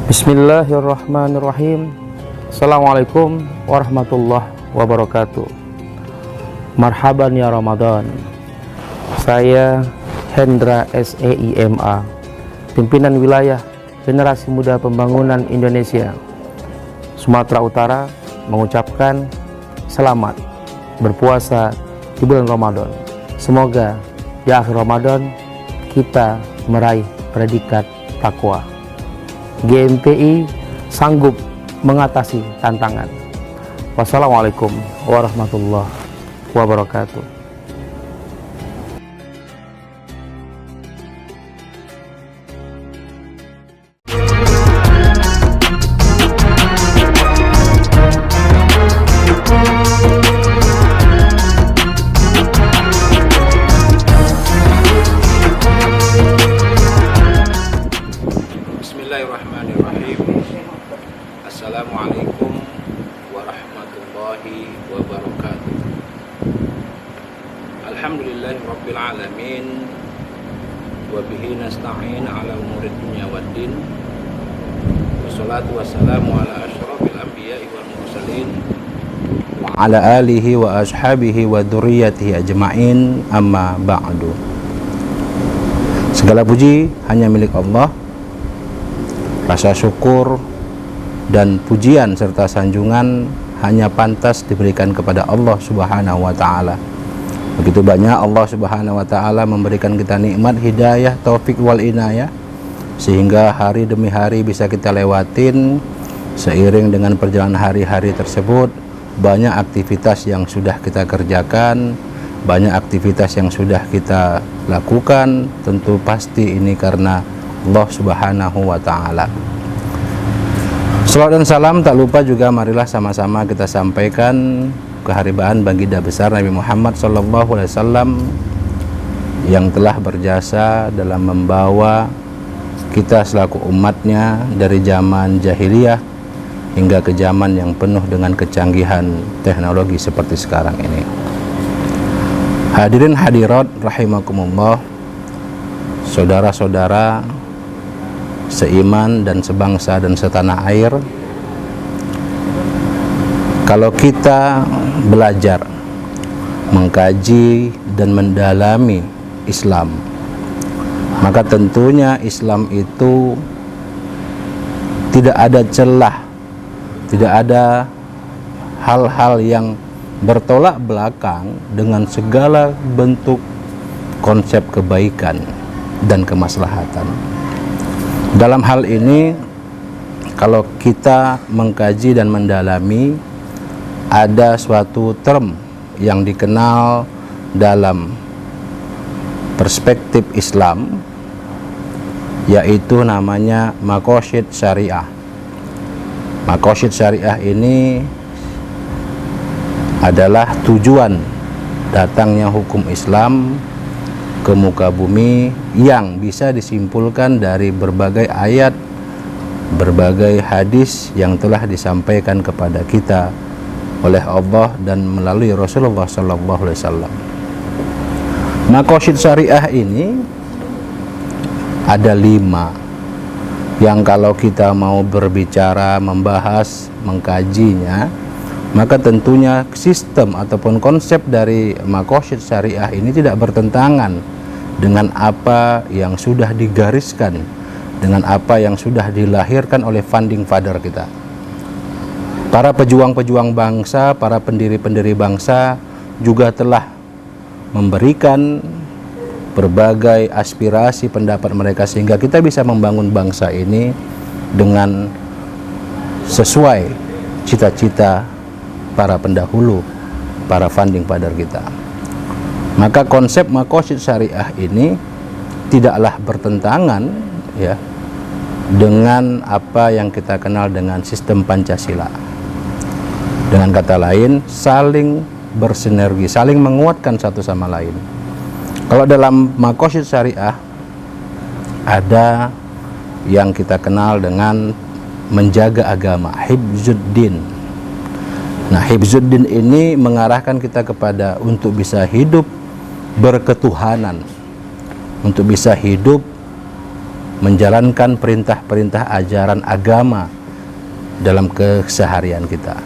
Bismillahirrahmanirrahim. Assalamualaikum warahmatullahi wabarakatuh. Marhaban ya Ramadan. Saya Hendra SEIMA, pimpinan wilayah Generasi Muda Pembangunan Indonesia Sumatera Utara, mengucapkan selamat berpuasa di bulan Ramadan. Semoga di akhir Ramadan kita meraih predikat takwa. GMPI sanggup mengatasi tantangan. Wassalamualaikum warahmatullahi wabarakatuh. Bismillahirrahmanirrahim. Assalamualaikum warahmatullahi wabarakatuh. Alhamdulillahirabbil alamin wa bihi nasta'in ala umurid dunya waddin. Wassalatu wassalamu ala asyrafil anbiya'i wal mursalin wa ala alihi wa ashabihi wa dzurriyyatihi ajma'in, amma ba'du. Segala puji hanya milik Allah. Rasa syukur dan pujian serta sanjungan hanya pantas diberikan kepada Allah Subhanahu wa Ta'ala. Begitu banyak Allah Subhanahu wa Ta'ala memberikan kita nikmat hidayah, taufik wal inayah, sehingga hari demi hari bisa kita lewatin. Seiring dengan perjalanan hari-hari tersebut, banyak aktivitas yang sudah kita kerjakan, banyak aktivitas yang sudah kita lakukan. Tentu pasti ini karena Allah Subhanahu wa Ta'ala. Salawat dan salam tak lupa juga marilah sama-sama kita sampaikan keharibaan baginda besar Nabi Muhammad SAW yang telah berjasa dalam membawa kita selaku umatnya dari zaman jahiliyah hingga ke zaman yang penuh dengan kecanggihan teknologi seperti sekarang ini. Hadirin hadirat rahimakumullah, saudara-saudara seiman dan sebangsa dan setanah air, kalau kita belajar, mengkaji dan mendalami Islam, maka tentunya Islam itu tidak ada celah, tidak ada hal-hal yang bertolak belakang dengan segala bentuk konsep kebaikan dan kemaslahatan. Dalam hal ini, kalau kita mengkaji dan mendalami, ada suatu term yang dikenal dalam perspektif Islam, yaitu namanya maqasid syariah. Maqasid syariah ini adalah tujuan datangnya hukum Islam ke muka bumi yang bisa disimpulkan dari berbagai ayat, berbagai hadis yang telah disampaikan kepada kita oleh Allah dan melalui Rasulullah SAW. Maqasid syariah ini ada 5 yang kalau kita mau berbicara, membahas, mengkajinya, maka tentunya sistem ataupun konsep dari maqasid syariah ini tidak bertentangan dengan apa yang sudah digariskan, dengan apa yang sudah dilahirkan oleh founding father kita. Para pejuang-pejuang bangsa, para pendiri-pendiri bangsa juga telah memberikan berbagai aspirasi pendapat mereka sehingga kita bisa membangun bangsa ini dengan sesuai cita-cita para pendahulu, para founding father kita. Maka konsep maqasid syariah ini tidaklah bertentangan ya dengan apa yang kita kenal dengan sistem Pancasila. Dengan kata lain, saling bersinergi, saling menguatkan satu sama lain. Kalau dalam maqasid syariah ada yang kita kenal dengan menjaga agama, hifzuddin. Nah, hifzuddin ini mengarahkan kita kepada untuk bisa hidup berketuhanan, untuk bisa hidup menjalankan perintah-perintah ajaran agama dalam keseharian kita.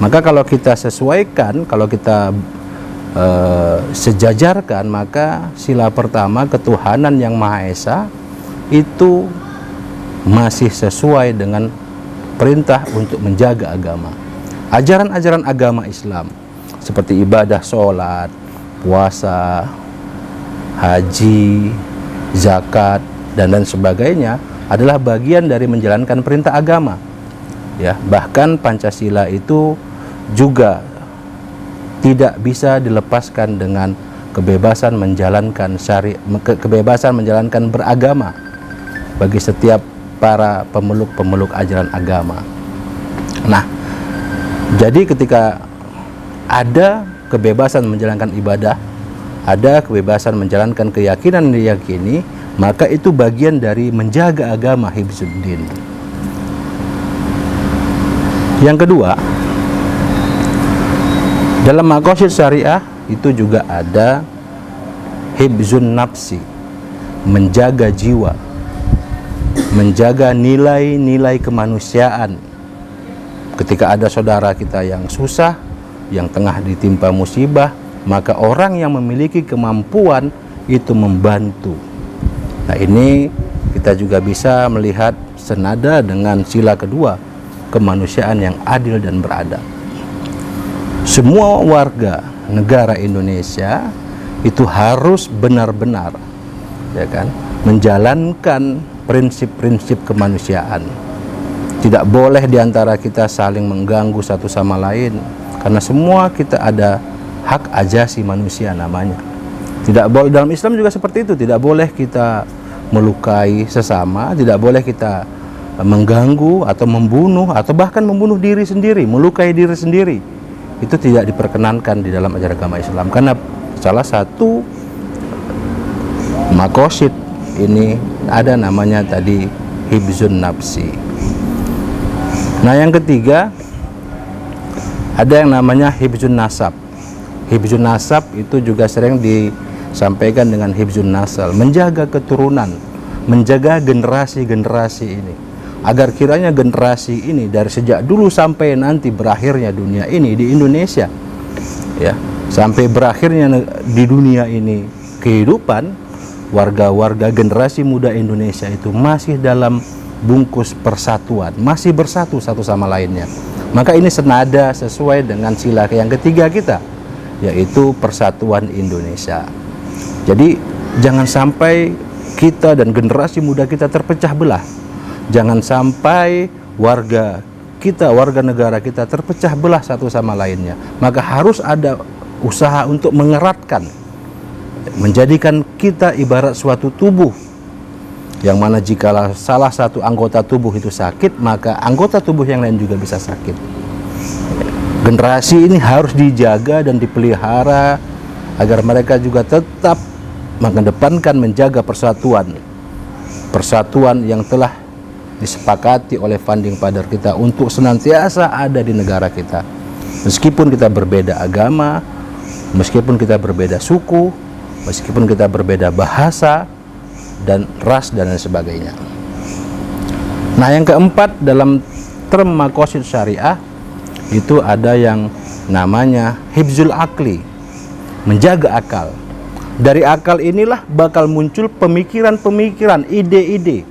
Maka kalau kita sesuaikan, kalau kita sejajarkan, maka sila pertama ketuhanan yang Maha Esa itu masih sesuai dengan perintah untuk menjaga agama. Ajaran-ajaran agama Islam seperti ibadah sholat, puasa, haji, zakat, dan lain sebagainya adalah bagian dari menjalankan perintah agama. Ya, bahkan Pancasila itu juga tidak bisa dilepaskan dengan kebebasan menjalankan kebebasan menjalankan beragama bagi setiap para pemeluk ajaran agama. Nah, jadi ketika ada kebebasan menjalankan ibadah, ada kebebasan menjalankan keyakinan yang diyakini, maka itu bagian dari menjaga agama, hifzuddin. Yang kedua, dalam maqasid syariah itu juga ada hifzun nafsi, menjaga jiwa, menjaga nilai-nilai kemanusiaan. Ketika ada saudara kita yang susah, yang tengah ditimpa musibah, maka orang yang memiliki kemampuan itu membantu. Nah, ini kita juga bisa melihat senada dengan sila kedua, kemanusiaan yang adil dan beradab. Semua warga negara Indonesia itu harus benar-benar, ya kan, menjalankan prinsip-prinsip kemanusiaan. Tidak boleh diantara kita saling mengganggu satu sama lain, karena semua kita ada hak ajasi manusia namanya. Tidak boleh, dalam Islam juga seperti itu, tidak boleh kita melukai sesama, tidak boleh kita mengganggu atau membunuh atau bahkan membunuh diri sendiri, melukai diri sendiri. Itu tidak diperkenankan di dalam ajaran agama Islam, karena salah satu maqasid ini ada namanya tadi hifzun nafsi. Nah, yang ketiga ada yang namanya hifzun nasab. Hifzun nasab itu juga sering disampaikan dengan hifzun nasal, menjaga keturunan, menjaga generasi-generasi ini, agar kiranya generasi ini dari sejak dulu sampai nanti berakhirnya dunia ini di Indonesia, ya, sampai berakhirnya di dunia ini kehidupan, warga-warga generasi muda Indonesia itu masih dalam bungkus persatuan, masih bersatu satu sama lainnya. Maka ini senada sesuai dengan sila yang ketiga kita, yaitu persatuan Indonesia. Jadi jangan sampai kita dan generasi muda kita terpecah belah. Jangan sampai warga kita, warga negara kita terpecah belah satu sama lainnya. Maka harus ada usaha untuk mengeratkan, menjadikan kita ibarat suatu tubuh, yang mana jika salah satu anggota tubuh itu sakit, maka anggota tubuh yang lain juga bisa sakit. Generasi ini harus dijaga dan dipelihara agar mereka juga tetap mengedepankan menjaga persatuan yang telah disepakati oleh founding father kita untuk senantiasa ada di negara kita. Meskipun kita berbeda agama, meskipun kita berbeda suku, meskipun kita berbeda bahasa dan ras dan lain sebagainya. Nah, yang keempat dalam term maqasid syariah itu ada yang namanya hifzul akli, menjaga akal. Dari akal inilah bakal muncul pemikiran-pemikiran, ide-ide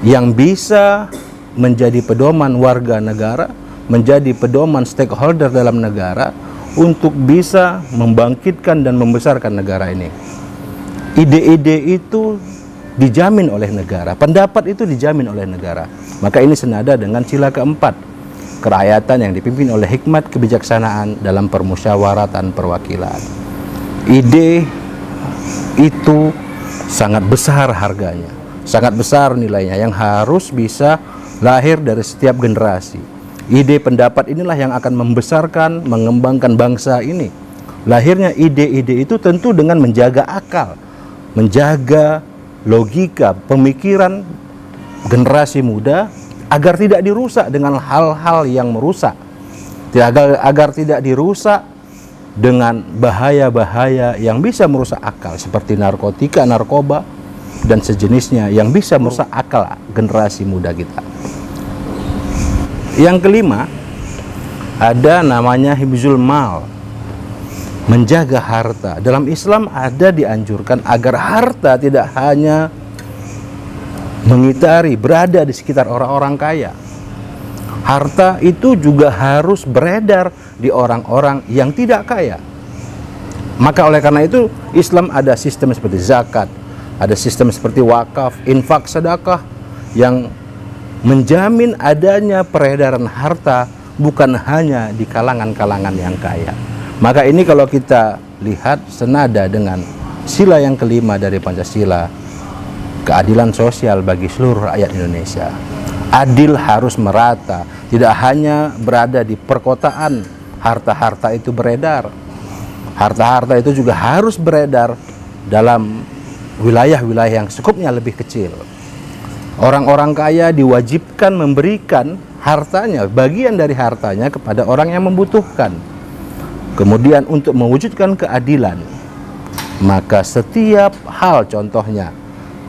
yang bisa menjadi pedoman warga negara, menjadi pedoman stakeholder dalam negara untuk bisa membangkitkan dan membesarkan negara ini. Ide-ide itu dijamin oleh negara, pendapat itu dijamin oleh negara. Maka ini senada dengan sila keempat, kerakyatan yang dipimpin oleh hikmat kebijaksanaan dalam permusyawaratan perwakilan. Ide itu sangat besar harganya, sangat besar nilainya, yang harus bisa lahir dari setiap generasi. Ide pendapat inilah yang akan membesarkan, mengembangkan bangsa ini. Lahirnya ide-ide itu tentu dengan menjaga akal, menjaga logika, pemikiran generasi muda agar tidak dirusak dengan hal-hal yang merusak, agar tidak dirusak dengan bahaya-bahaya yang bisa merusak akal seperti narkotika, narkoba, dan sejenisnya yang bisa merusak akal generasi muda kita. Yang kelima, ada namanya hifzul mal, menjaga harta. Dalam Islam ada dianjurkan agar harta tidak hanya mengitari, berada di sekitar orang-orang kaya. Harta itu juga harus beredar di orang-orang yang tidak kaya. Maka oleh karena itu Islam ada sistem seperti zakat, ada sistem seperti wakaf, infak, sedekah yang menjamin adanya peredaran harta bukan hanya di kalangan-kalangan yang kaya. Maka ini kalau kita lihat senada dengan sila yang kelima dari Pancasila, keadilan sosial bagi seluruh rakyat Indonesia. Adil harus merata, tidak hanya berada di perkotaan harta-harta itu beredar. Harta-harta itu juga harus beredar dalam wilayah-wilayah yang sekupnya lebih kecil. Orang-orang kaya diwajibkan memberikan hartanya, bagian dari hartanya kepada orang yang membutuhkan. Kemudian untuk mewujudkan keadilan, maka setiap hal contohnya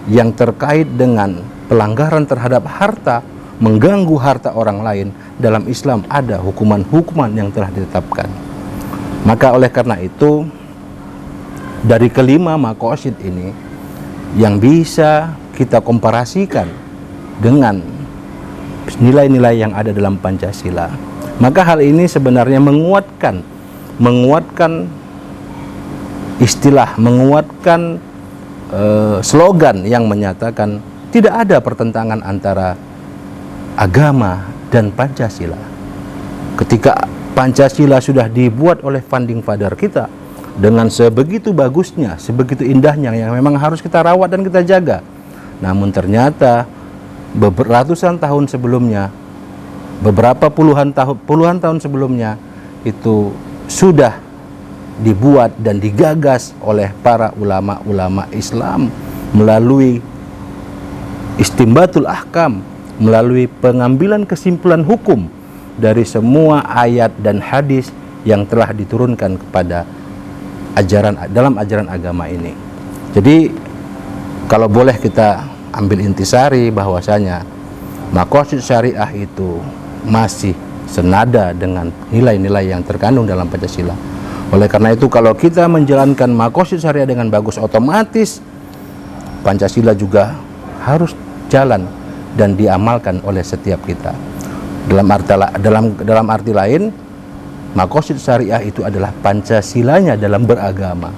yang terkait dengan pelanggaran terhadap harta, mengganggu harta orang lain, dalam Islam ada hukuman-hukuman yang telah ditetapkan. Maka oleh karena itu, dari kelima maqasid ini yang bisa kita komparasikan dengan nilai-nilai yang ada dalam Pancasila, maka hal ini sebenarnya menguatkan istilah, menguatkan slogan yang menyatakan tidak ada pertentangan antara agama dan Pancasila. Ketika Pancasila sudah dibuat oleh founding father kita dengan sebegitu bagusnya, sebegitu indahnya, yang memang harus kita rawat dan kita jaga. Namun ternyata ratusan tahun sebelumnya, beberapa puluhan tahun sebelumnya, itu sudah dibuat dan digagas oleh para ulama-ulama Islam melalui istimbatul ahkam, melalui pengambilan kesimpulan hukum dari semua ayat dan hadis yang telah diturunkan kepada dalam ajaran agama ini. Jadi kalau boleh kita ambil intisari bahwasanya maqasid syariah itu masih senada dengan nilai-nilai yang terkandung dalam Pancasila. Oleh karena itu kalau kita menjalankan maqasid syariah dengan bagus, otomatis Pancasila juga harus jalan dan diamalkan oleh setiap kita. Dalam arti lain, maqasid syariah itu adalah Pancasilanya dalam beragama,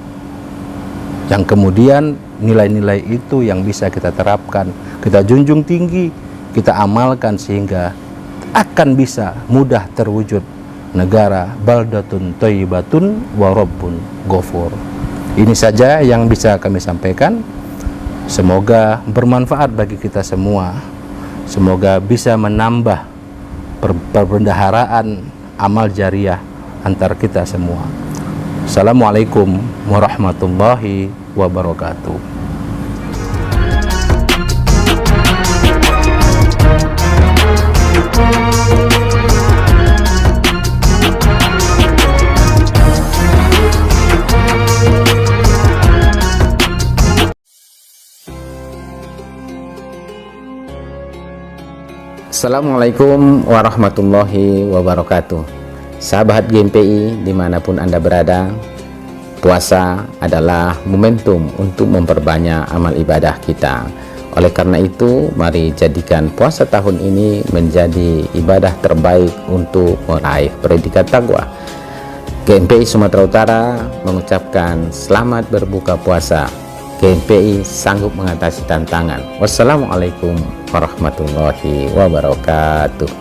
yang kemudian nilai-nilai itu yang bisa kita terapkan, kita junjung tinggi, kita amalkan sehingga akan bisa mudah terwujud negara baldatun thayyibatun wa rabbun ghafur. Ini saja yang bisa kami sampaikan. Semoga bermanfaat bagi kita semua. Semoga bisa menambah perbendaharaan amal jariah antar kita semua. Assalamualaikum warahmatullahi wabarakatuh. Assalamualaikum warahmatullahi wabarakatuh. Sahabat GMPI dimanapun Anda berada, puasa adalah momentum untuk memperbanyak amal ibadah kita. Oleh karena itu, mari jadikan puasa tahun ini menjadi ibadah terbaik untuk meraih predikat takwa. GMPI Sumatera Utara mengucapkan selamat berbuka puasa. GMPI sanggup mengatasi tantangan. Wassalamualaikum warahmatullahi wabarakatuh.